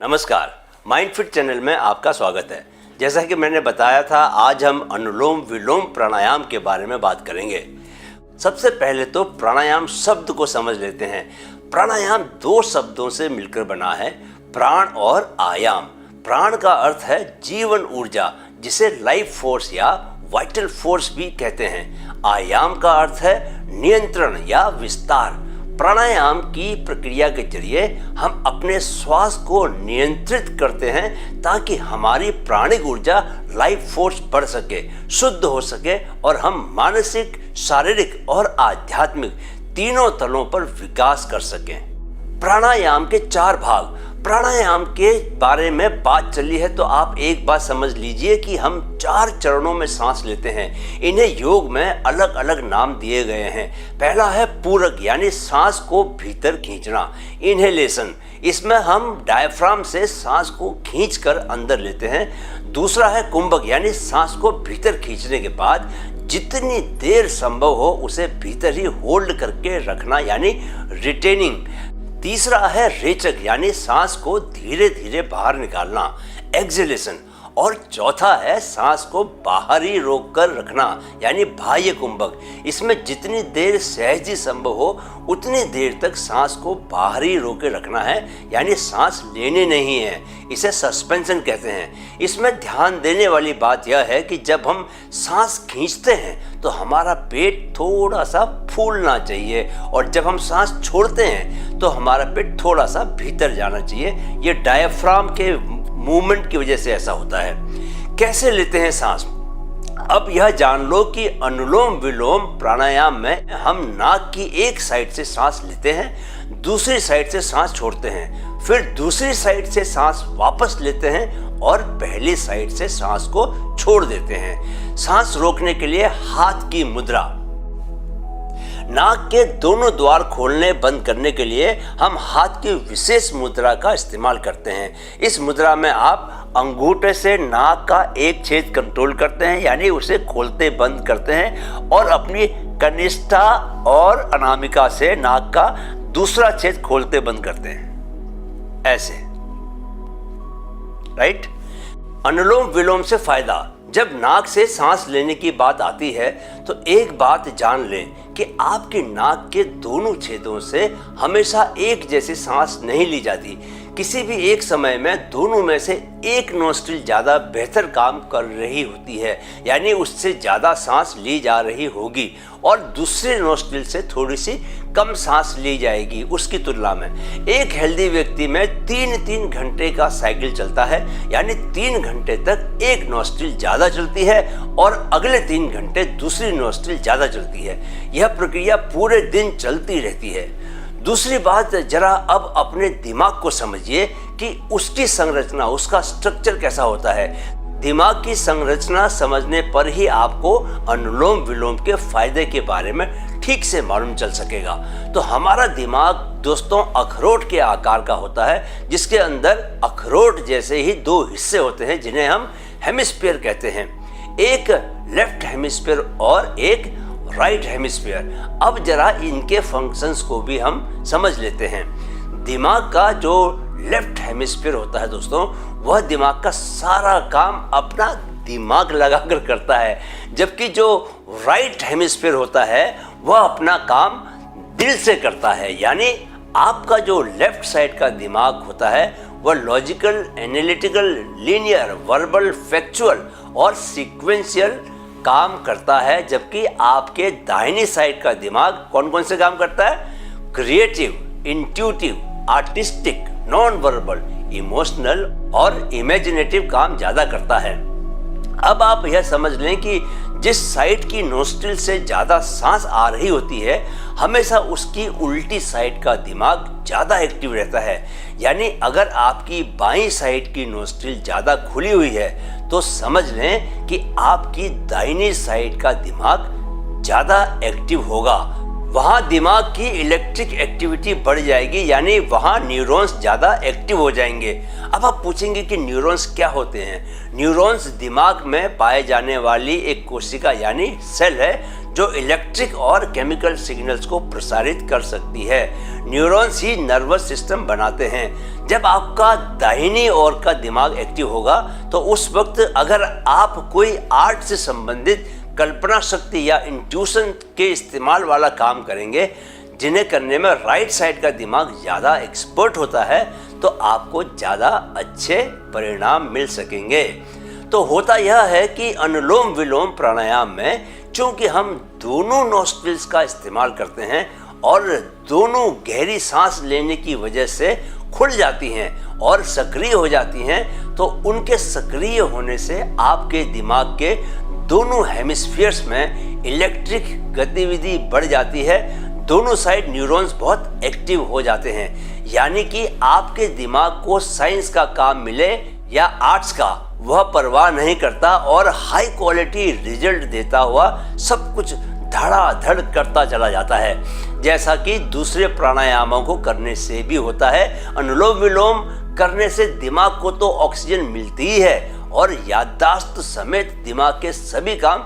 नमस्कार, माइंडफिट चैनल में आपका स्वागत है। जैसा कि मैंने बताया था, आज हम अनुलोम विलोम प्राणायाम के बारे में बात करेंगे। सबसे पहले तो प्राणायाम शब्द को समझ लेते हैं। प्राणायाम दो शब्दों से मिलकर बना है, प्राण और आयाम। प्राण का अर्थ है जीवन ऊर्जा, जिसे लाइफ फोर्स या वाइटल फोर्स भी कहते हैं। आयाम का अर्थ है नियंत्रण या विस्तार। प्राणायाम की प्रक्रिया के जरिए हम अपने श्वास को नियंत्रित करते हैं ताकि हमारी प्राणिक ऊर्जा लाइफ फोर्स बढ़ सके, शुद्ध हो सके और हम मानसिक, शारीरिक और आध्यात्मिक तीनों तलों पर विकास कर सकें। प्राणायाम के 4 भाग। प्राणायाम के बारे में बात चली है तो आप एक बात समझ लीजिए कि हम 4 चरणों में सांस लेते हैं। इन्हें योग में अलग अलग नाम दिए गए हैं। पहला है पूरक, यानी सांस को भीतर खींचना, इनहेलेशन। इसमें हम डायफ्राम से सांस को खींचकर अंदर लेते हैं। दूसरा है कुंभक, यानी सांस को भीतर खींचने के बाद जितनी देर संभव हो उसे भीतर ही होल्ड करके रखना, यानी रिटेनिंग। तीसरा है रेचक, यानी सांस को धीरे धीरे बाहर निकालना, एक्सहेलेशन। और चौथा है सांस को बाहर ही रोक कर रखना, यानी बाह्य कुंभक। इसमें जितनी देर सहज ही संभव हो उतनी देर तक सांस को बाहर ही रोके रखना है, यानी सांस लेने नहीं है। इसे सस्पेंशन कहते हैं। इसमें ध्यान देने वाली बात यह है कि जब हम सांस खींचते हैं तो हमारा पेट थोड़ा सा फूलना चाहिए, और जब हम सांस छोड़ते हैं तो हमारा पेट थोड़ा सा भीतर जाना चाहिए। ये डायफ्राम के मूवमेंट की वजह से ऐसा होता है। कैसे लेते हैं सांस? अब यह जान लो कि अनुलोम विलोम प्राणायाम में हम नाक की एक साइड से सांस लेते हैं, दूसरी साइड से सांस छोड़ते हैं, फिर दूसरी साइड से सांस वापस लेते हैं और पहली साइड से सांस को छोड़ देते हैं। सांस रोकने के लिए हाथ की मुद्रा। नाक के दोनों द्वार खोलने बंद करने के लिए हम हाथ की विशेष मुद्रा का इस्तेमाल करते हैं। इस मुद्रा में आप अंगूठे से नाक का एक छेद कंट्रोल करते हैं, यानी उसे खोलते बंद करते हैं, और अपनी कनिष्ठा और अनामिका से नाक का दूसरा छेद खोलते बंद करते हैं, ऐसे। राइट? अनुलोम विलोम से फायदा। जब नाक से सांस लेने की बात आती है तो एक बात जान लें कि आपकी नाक के दोनों छेदों से हमेशा एक जैसी सांस नहीं ली जाती। किसी भी एक समय में दोनों में से एक नोस्ट्रिल ज़्यादा बेहतर काम कर रही होती है, यानी उससे ज़्यादा सांस ली जा रही होगी, और दूसरे नोस्ट्रिल से थोड़ी सी कम सांस ली जाएगी उसकी तुलना में। एक हेल्दी व्यक्ति में 3-3 घंटे का साइकिल चलता है, यानी 3 घंटे तक एक नोस्ट्रिल ज़्यादा चलती है और अगले 3 घंटे दूसरी नोस्ट्रिल ज़्यादा चलती है। यह प्रक्रिया पूरे दिन चलती रहती है। दूसरी बात, जरा अब अपने दिमाग को समझिए कि उसकी संरचना, उसका स्ट्रक्चर कैसा होता है। दिमाग की संरचना समझने पर ही आपको अनुलोम विलोम के फायदे के बारे में ठीक से मालूम चल सकेगा। तो हमारा दिमाग दोस्तों अखरोट के आकार का होता है, जिसके अंदर अखरोट जैसे ही 2 हिस्से होते हैं जिन्हें हम हेमिस्फीयर कहते हैं, एक लेफ्ट हेमिस्फीयर और एक राइट हेमिस्फीयर। अब जरा इनके फंक्शंस को भी हम समझ लेते हैं। दिमाग का जो लेफ्ट हेमिस्फीयर होता है दोस्तों, वह दिमाग का सारा काम अपना दिमाग लगाकर करता है, जबकि जो राइट हेमिस्फीयर होता है वह अपना काम दिल से करता है। यानी आपका जो लेफ्ट साइड का दिमाग होता है वह logical, analytical, linear, verbal, factual और सीक्वेंशियल काम करता है, जबकि आपके दाहिनी साइड का दिमाग कौन कौन से काम करता है? Creative, intuitive, artistic, non verbal, emotional और इमेजिनेटिव काम ज़्यादा करता है। अब आप यह समझ लें कि जिस साइड की नोस्ट्रिल से ज़्यादा सांस आ रही होती है, हमेशा उसकी उल्टी साइड का दिमाग ज़्यादा एक्टिव रहता है। यानी अगर आपकी बाईं साइड की नोस्ट्रिल ज़्यादा खुली हुई है तो समझ लें कि आपकी दाहिनी साइड का दिमाग ज़्यादा एक्टिव होगा। वहाँ दिमाग की इलेक्ट्रिक एक्टिविटी बढ़ जाएगी, यानी वहाँ न्यूरॉन्स ज़्यादा एक्टिव हो जाएंगे। अब आप पूछेंगे कि न्यूरॉन्स क्या होते हैं? न्यूरॉन्स दिमाग में पाए जाने वाली एक कोशिका यानी सेल है, जो इलेक्ट्रिक और केमिकल सिग्नल्स को प्रसारित कर सकती है। न्यूरॉन्स ही नर्वस सिस्टम बनाते हैं। जब आपका दाहिनी ओर का दिमाग एक्टिव होगा तो उस वक्त अगर आप कोई आर्ट से संबंधित कल्पना शक्ति या इंट्यूशन के इस्तेमाल वाला काम करेंगे, जिन्हें करने में राइट साइड का दिमाग ज़्यादा एक्सपर्ट होता है, तो आपको ज़्यादा अच्छे परिणाम मिल सकेंगे। तो होता यह है कि अनुलोम विलोम प्राणायाम में चूंकि हम दोनों नॉस्ट्रिल्स का इस्तेमाल करते हैं और दोनों गहरी सांस लेने की वजह से खुल जाती हैं और सक्रिय हो जाती हैं, तो उनके सक्रिय होने से आपके दिमाग के दोनों हेमिस्फीयर्स में इलेक्ट्रिक गतिविधि बढ़ जाती है। दोनों साइड न्यूरॉन्स बहुत एक्टिव हो जाते हैं। यानी कि आपके दिमाग को साइंस का काम मिले या आर्ट्स का, वह परवाह नहीं करता और हाई क्वालिटी रिजल्ट देता हुआ सब कुछ धड़ाधड़ करता चला जाता है, जैसा कि दूसरे प्राणायामों को करने से भी होता है। अनुलोम विलोम करने से दिमाग को तो ऑक्सीजन मिलती ही है और याददाश्त समेत दिमाग के सभी काम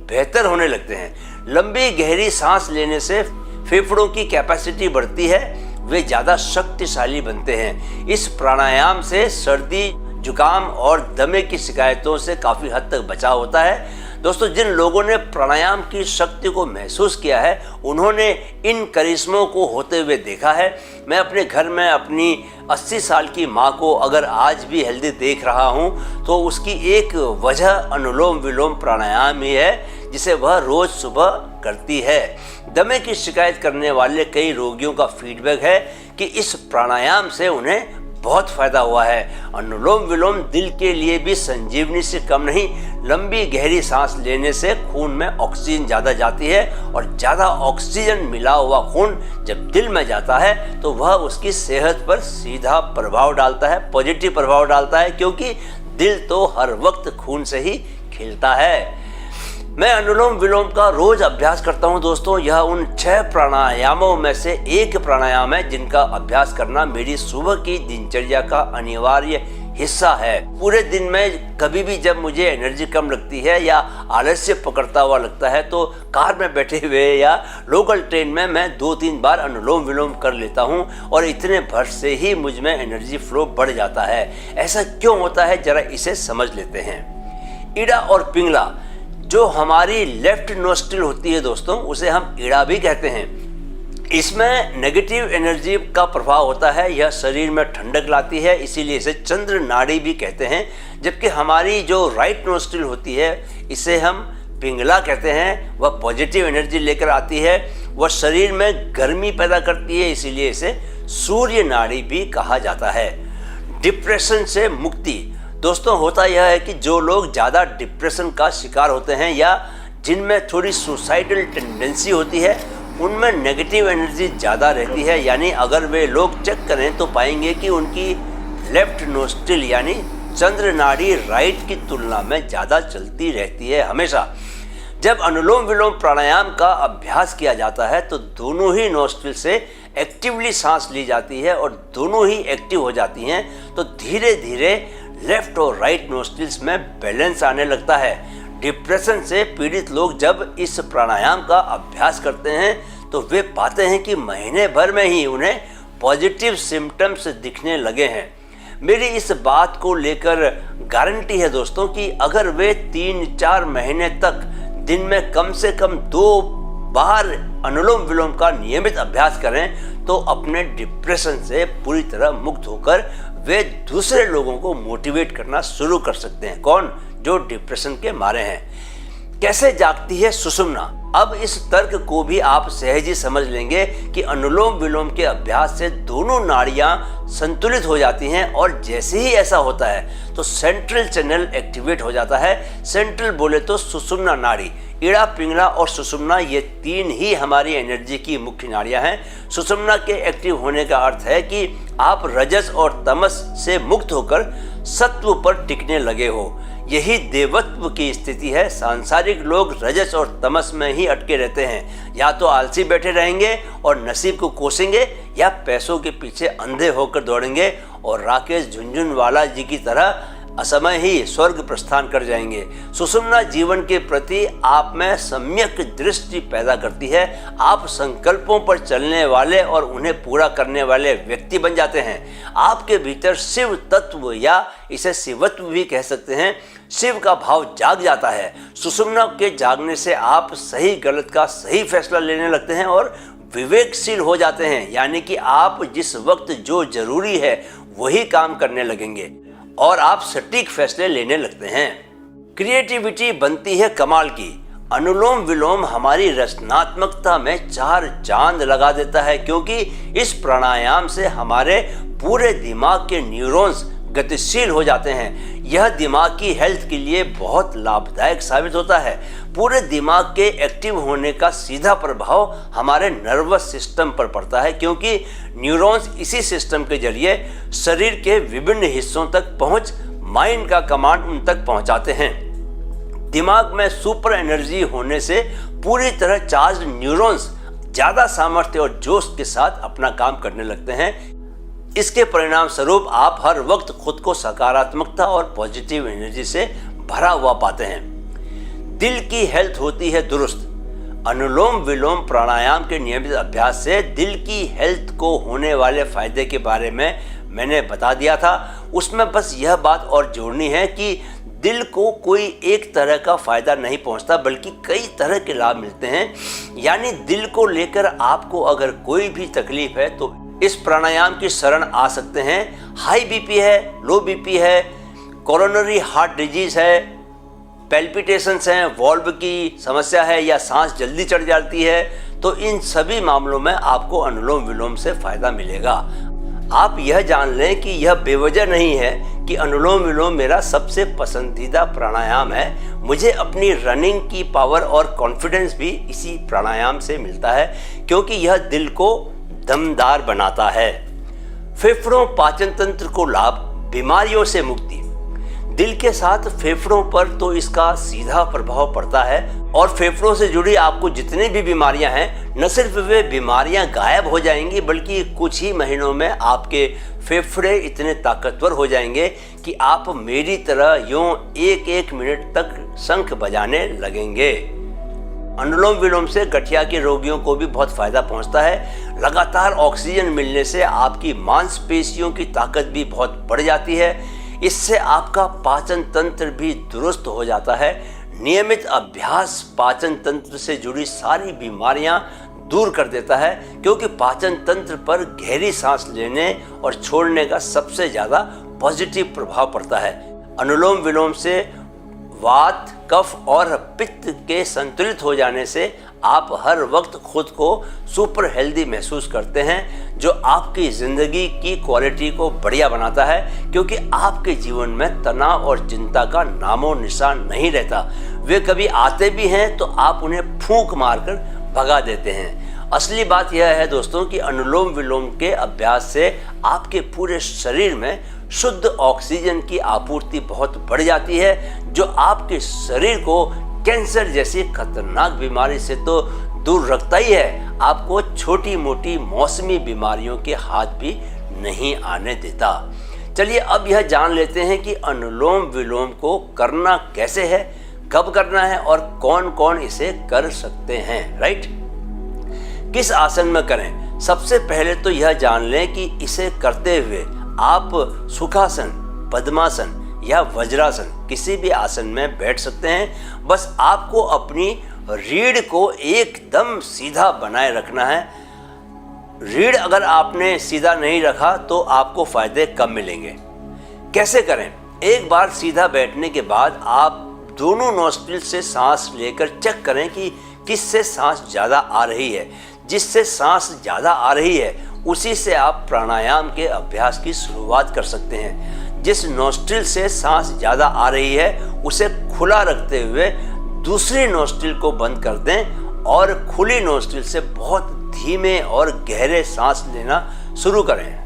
बेहतर होने लगते हैं। लंबी गहरी सांस लेने से फेफड़ों की कैपेसिटी बढ़ती है, वे ज़्यादा शक्तिशाली बनते हैं। इस प्राणायाम से सर्दी, जुकाम और दमे की शिकायतों से काफ़ी हद तक बचाव होता है। दोस्तों, जिन लोगों ने प्राणायाम की शक्ति को महसूस किया है, उन्होंने इन करिश्मों को होते हुए देखा है। मैं अपने घर में अपनी 80 साल की माँ को अगर आज भी हेल्दी देख रहा हूँ, तो उसकी एक वजह अनुलोम विलोम प्राणायाम ही है, जिसे वह रोज़ सुबह करती है। दमे की शिकायत करने वाले कई रोगियों का फीडबैक है कि इस प्राणायाम से उन्हें बहुत फायदा हुआ है। अनुलोम विलोम दिल के लिए भी संजीवनी से कम नहीं। लंबी गहरी सांस लेने से खून में ऑक्सीजन ज़्यादा जाती है और ज़्यादा ऑक्सीजन मिला हुआ खून जब दिल में जाता है तो वह उसकी सेहत पर सीधा प्रभाव डालता है, पॉजिटिव प्रभाव डालता है, क्योंकि दिल तो हर वक्त खून से ही खिलता है। मैं अनुलोम विलोम का रोज अभ्यास करता हूं दोस्तों। यह उन 6 प्राणायामों में से एक प्राणायाम है जिनका अभ्यास करना मेरी सुबह की दिनचर्या का अनिवार्य हिस्सा है। पूरे दिन में कभी भी जब मुझे एनर्जी कम लगती है या आलस्य पकड़ता हुआ लगता है, तो कार में बैठे हुए या लोकल ट्रेन में मैं 2-3 बार अनुलोम विलोम कर लेता हूं और इतने भर से ही मुझ में एनर्जी फ्लो बढ़ जाता है। ऐसा क्यों होता है, जरा इसे समझ लेते हैं। ईड़ा और पिंगला, जो हमारी लेफ्ट नोस्ट्रिल होती है दोस्तों, उसे हम ईड़ा भी कहते हैं। इसमें नेगेटिव एनर्जी का प्रभाव होता है। यह शरीर में ठंडक लाती है, इसीलिए इसे चंद्र नाड़ी भी कहते हैं। जबकि हमारी जो राइट नोस्ट्रिल होती है, इसे हम पिंगला कहते हैं। वह पॉजिटिव एनर्जी लेकर आती है, वह शरीर में गर्मी पैदा करती है, इसीलिए इसे सूर्य नाड़ी भी कहा जाता है। डिप्रेशन से मुक्ति, दोस्तों होता यह है कि जो लोग ज़्यादा डिप्रेशन का शिकार होते हैं या जिनमें थोड़ी सुसाइडल टेंडेंसी होती है, उनमें नेगेटिव एनर्जी ज़्यादा रहती है। यानी अगर वे लोग चेक करें तो पाएंगे कि उनकी लेफ्ट नोस्ट्रिल यानी चंद्र नाड़ी राइट की तुलना में ज़्यादा चलती रहती है हमेशा। जब अनुलोम विलोम प्राणायाम का अभ्यास किया जाता है तो दोनों ही नोस्ट्रिल से एक्टिवली सांस ली जाती है और दोनों ही एक्टिव हो जाती हैं, तो धीरे धीरे लेफ्ट और राइट नोस्ट्रिल्स में बैलेंस आने लगता है। डिप्रेशन से पीड़ित लोग जब इस प्राणायाम का अभ्यास करते हैं तो वे पाते हैं कि महीने भर में ही उन्हें पॉजिटिव सिम्टम्स दिखने लगे हैं। मेरी इस बात को लेकर गारंटी है दोस्तों कि अगर वे 3-4 महीने तक दिन में कम से कम 2 बार अनुलोम विलोम का नियमित अभ्यास करें तो अपने डिप्रेशन से पूरी तरह मुक्त होकर वे दूसरे लोगों को मोटिवेट करना शुरू कर सकते हैं। कौन? जो डिप्रेशन के मारे हैं। कैसे जागती है सुषुम्ना? अब इस तर्क को भी आप सहज ही समझ लेंगे कि अनुलोम विलोम के अभ्यास से दोनों नाड़ियां संतुलित हो जाती हैं और जैसे ही ऐसा होता है तो सेंट्रल चैनल एक्टिवेट हो जाता है। सेंट्रल बोले तो सुषुम्ना नाड़ी। ईड़ा, पिंगला और सुषुम्ना, ये 3 ही हमारी एनर्जी की मुख्य नाड़ियां हैं। सुषुम्ना के एक्टिव होने का अर्थ है कि आप रजस और तमस से मुक्त होकर सत्व पर टिकने लगे हो। यही देवत्व की स्थिति है। सांसारिक लोग रजस और तमस में ही अटके रहते हैं। या तो आलसी बैठे रहेंगे और नसीब को कोसेंगे या पैसों के पीछे अंधे होकर दौड़ेंगे और राकेश झुनझुनवाला जी की तरह असमय ही स्वर्ग प्रस्थान कर जाएंगे। सुषुम्ना जीवन के प्रति आप में सम्यक दृष्टि पैदा करती है। आप संकल्पों पर चलने वाले और उन्हें पूरा करने वाले व्यक्ति बन जाते हैं। आपके भीतर शिव तत्व या इसे शिवत्व भी कह सकते हैं, शिव का भाव जाग जाता है। सुषुम्ना के जागने से आप सही गलत का सही फैसला लेने लगते हैं और विवेकशील हो जाते हैं, यानी कि आप जिस वक्त जो जरूरी है वही काम करने लगेंगे और आप सटीक फैसले लेने लगते हैं। क्रिएटिविटी बनती है कमाल की। अनुलोम विलोम हमारी रचनात्मकता में 4 चांद लगा देता है, क्योंकि इस प्राणायाम से हमारे पूरे दिमाग के न्यूरॉन्स गतिशील हो जाते हैं। यह दिमाग की हेल्थ के लिए बहुत लाभदायक साबित होता है। पूरे दिमाग के एक्टिव होने का सीधा प्रभाव हमारे नर्वस सिस्टम पर पड़ता है, क्योंकि न्यूरॉन्स इसी सिस्टम के जरिए शरीर के विभिन्न हिस्सों तक पहुंच माइंड का कमांड उन तक पहुंचाते हैं। दिमाग में सुपर एनर्जी होने से पूरी तरह चार्ज न्यूरॉन्स ज्यादा सामर्थ्य और जोश के साथ अपना काम करने लगते हैं। इसके परिणाम स्वरूप आप हर वक्त खुद को सकारात्मकता और पॉजिटिव एनर्जी से भरा हुआ पाते हैं। दिल की हेल्थ होती है दुरुस्त। अनुलोम विलोम प्राणायाम के नियमित अभ्यास से दिल की हेल्थ को होने वाले फायदे के बारे में मैंने बता दिया था। उसमें बस यह बात और जोड़नी है कि दिल को कोई एक तरह का फायदा नहीं पहुंचता, बल्कि कई तरह के लाभ मिलते हैं। यानी दिल को लेकर आपको अगर कोई भी तकलीफ है तो इस प्राणायाम की शरण आ सकते हैं। हाई बीपी है, लो बीपी है, कोरोनरी हार्ट डिजीज है, पैल्पिटेशंस हैं, वॉल्व की समस्या है या सांस जल्दी चढ़ जाती है, तो इन सभी मामलों में आपको अनुलोम विलोम से फायदा मिलेगा। आप यह जान लें कि यह बेवजह नहीं है कि अनुलोम विलोम मेरा सबसे पसंदीदा प्राणायाम है। मुझे अपनी रनिंग की पावर और कॉन्फिडेंस भी इसी प्राणायाम से मिलता है, क्योंकि यह दिल को दमदार बनाता है। फेफड़ों पाचन तंत्र को लाभ, बीमारियों से मुक्ति। दिल के साथ फेफड़ों पर तो इसका सीधा प्रभाव पड़ता है और फेफड़ों से जुड़ी आपको जितनी भी बीमारियां हैं, न सिर्फ वे बीमारियां गायब हो जाएंगी, बल्कि कुछ ही महीनों में आपके फेफड़े इतने ताकतवर हो जाएंगे कि आप मेरी तरह यूं 1-1 मिनट तक शंख बजाने लगेंगे। अनुलोम विलोम से गठिया के रोगियों को भी बहुत फायदा पहुंचता है। लगातार ऑक्सीजन मिलने से आपकी मांसपेशियों की ताकत भी बहुत बढ़ जाती है। इससे आपका पाचन तंत्र भी दुरुस्त हो जाता है। नियमित अभ्यास पाचन तंत्र से जुड़ी सारी बीमारियां दूर कर देता है, क्योंकि पाचन तंत्र पर गहरी सांस लेने और छोड़ने का सबसे ज़्यादा पॉजिटिव प्रभाव पड़ता है। अनुलोम विलोम से वात, कफ और पित्त के संतुलित हो जाने से आप हर वक्त खुद को सुपर हेल्दी महसूस करते हैं, जो आपकी ज़िंदगी की क्वालिटी को बढ़िया बनाता है, क्योंकि आपके जीवन में तनाव और चिंता का नामो निशान नहीं रहता। वे कभी आते भी हैं तो आप उन्हें फूंक मारकर भगा देते हैं। असली बात यह है दोस्तों कि अनुलोम विलोम के अभ्यास से आपके पूरे शरीर में शुद्ध ऑक्सीजन की आपूर्ति बहुत बढ़ जाती है, जो आपके शरीर को कैंसर जैसी खतरनाक बीमारी से तो दूर रखता ही है, आपको छोटी मोटी मौसमी बीमारियों के हाथ भी नहीं आने देता। चलिए अब यह जान लेते हैं कि अनुलोम विलोम को करना कैसे है, कब करना है और कौन कौन इसे कर सकते हैं। राइट, किस आसन में करें? सबसे पहले तो यह जान लें कि इसे करते हुए आप सुखासन, पद्मासन या वज्रासन किसी भी आसन में बैठ सकते हैं। बस आपको अपनी रीढ़ को एकदम सीधा बनाए रखना है। रीढ़ अगर आपने सीधा नहीं रखा तो आपको फायदे कम मिलेंगे। कैसे करें? एक बार सीधा बैठने के बाद आप दोनों नोस्ट्रिल से सांस लेकर चेक करें कि किससे सांस ज़्यादा आ रही है। जिससे सांस ज़्यादा आ रही है उसी से आप प्राणायाम के अभ्यास की शुरुआत कर सकते हैं। जिस नोस्ट्रिल से सांस ज़्यादा आ रही है उसे खुला रखते हुए दूसरी नोस्ट्रिल को बंद कर दें और खुली नोस्ट्रिल से बहुत धीमे और गहरे सांस लेना शुरू करें।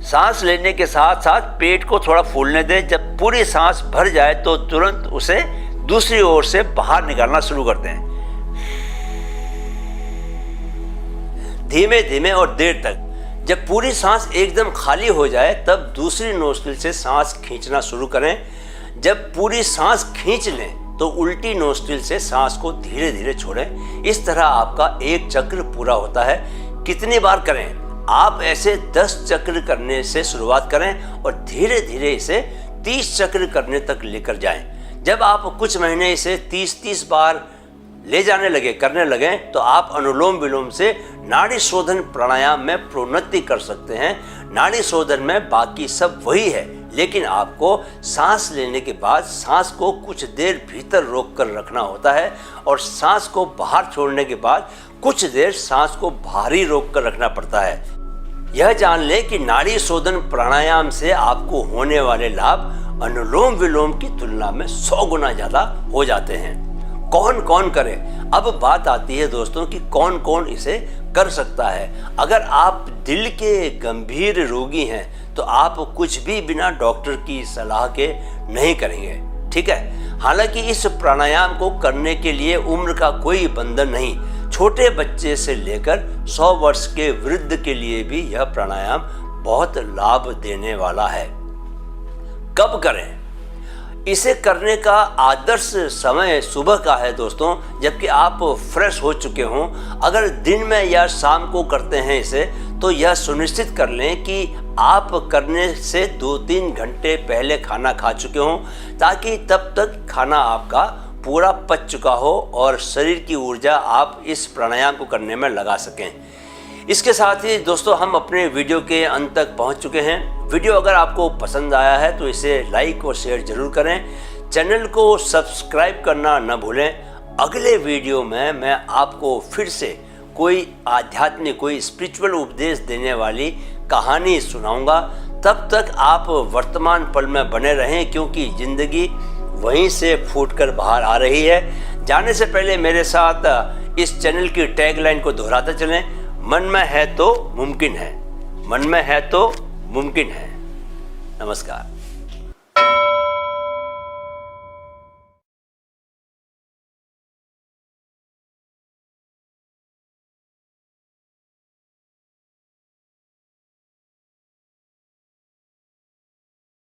सांस लेने के साथ साथ पेट को थोड़ा फूलने दें। जब पूरी सांस भर जाए तो तुरंत उसे दूसरी ओर से बाहर निकालना शुरू कर दें। धीमे धीमे और देर तक। जब पूरी सांस एकदम खाली हो जाए तब दूसरी नोस्ट्रिल से सांस खींचना शुरू करें। जब पूरी सांस खींच लें तो उल्टी नोस्ट्रिल से सांस को धीरे धीरे छोड़ें। इस तरह आपका एक चक्र पूरा होता है। कितनी बार करें? आप ऐसे 10 चक्र करने से शुरुआत करें और धीरे धीरे इसे 30 चक्र करने तक लेकर जाएं। जब आप कुछ महीने इसे 30-30 बार ले जाने लगे, करने लगे, तो आप अनुलोम विलोम से नाड़ी शोधन प्राणायाम में प्रोन्नति कर सकते हैं। नाड़ी शोधन में बाकी सब वही है, लेकिन आपको सांस लेने के बाद सांस को कुछ देर भीतर रोक कर रखना होता है और सांस को बाहर छोड़ने के बाद कुछ देर सांस को बाहर ही रोक कर रखना पड़ता है। यह जान लें कि नाड़ी शोधन प्राणायाम से आपको होने वाले लाभ अनुलोम विलोम की तुलना में 100 गुना ज़्यादा हो जाते हैं। कौन कौन करे? अब बात आती है दोस्तों कि कौन कौन इसे कर सकता है। अगर आप दिल के गंभीर रोगी हैं तो आप कुछ भी बिना डॉक्टर की सलाह के नहीं करेंगे, ठीक है। हालांकि इस प्राणायाम को करने के लिए उम्र का कोई बंधन नहीं। छोटे बच्चे से लेकर 100 वर्ष के वृद्ध के लिए भी यह प्राणायाम बहुत लाभ देने वाला है। कब करें? इसे करने का आदर्श समय सुबह का है दोस्तों, जबकि आप फ्रेश हो चुके हों। अगर दिन में या शाम को करते हैं इसे, तो यह सुनिश्चित कर लें कि आप करने से 2-3 घंटे पहले खाना खा चुके हों, ताकि तब तक खाना आपका पूरा पच चुका हो और शरीर की ऊर्जा आप इस प्राणायाम को करने में लगा सकें। इसके साथ ही दोस्तों हम अपने वीडियो के अंत तक पहुंच चुके हैं। वीडियो अगर आपको पसंद आया है तो इसे लाइक और शेयर जरूर करें। चैनल को सब्सक्राइब करना न भूलें। अगले वीडियो में मैं आपको फिर से कोई आध्यात्मिक, कोई स्पिरिचुअल उपदेश देने वाली कहानी सुनाऊंगा। तब तक आप वर्तमान पल में बने रहें, क्योंकि ज़िंदगी वहीं से फूटकर बाहर आ रही है। जाने से पहले मेरे साथ इस चैनल की टैगलाइन को दोहराते चलें, मन में है तो मुमकिन है, मन में है तो मुमकिन है। नमस्कार।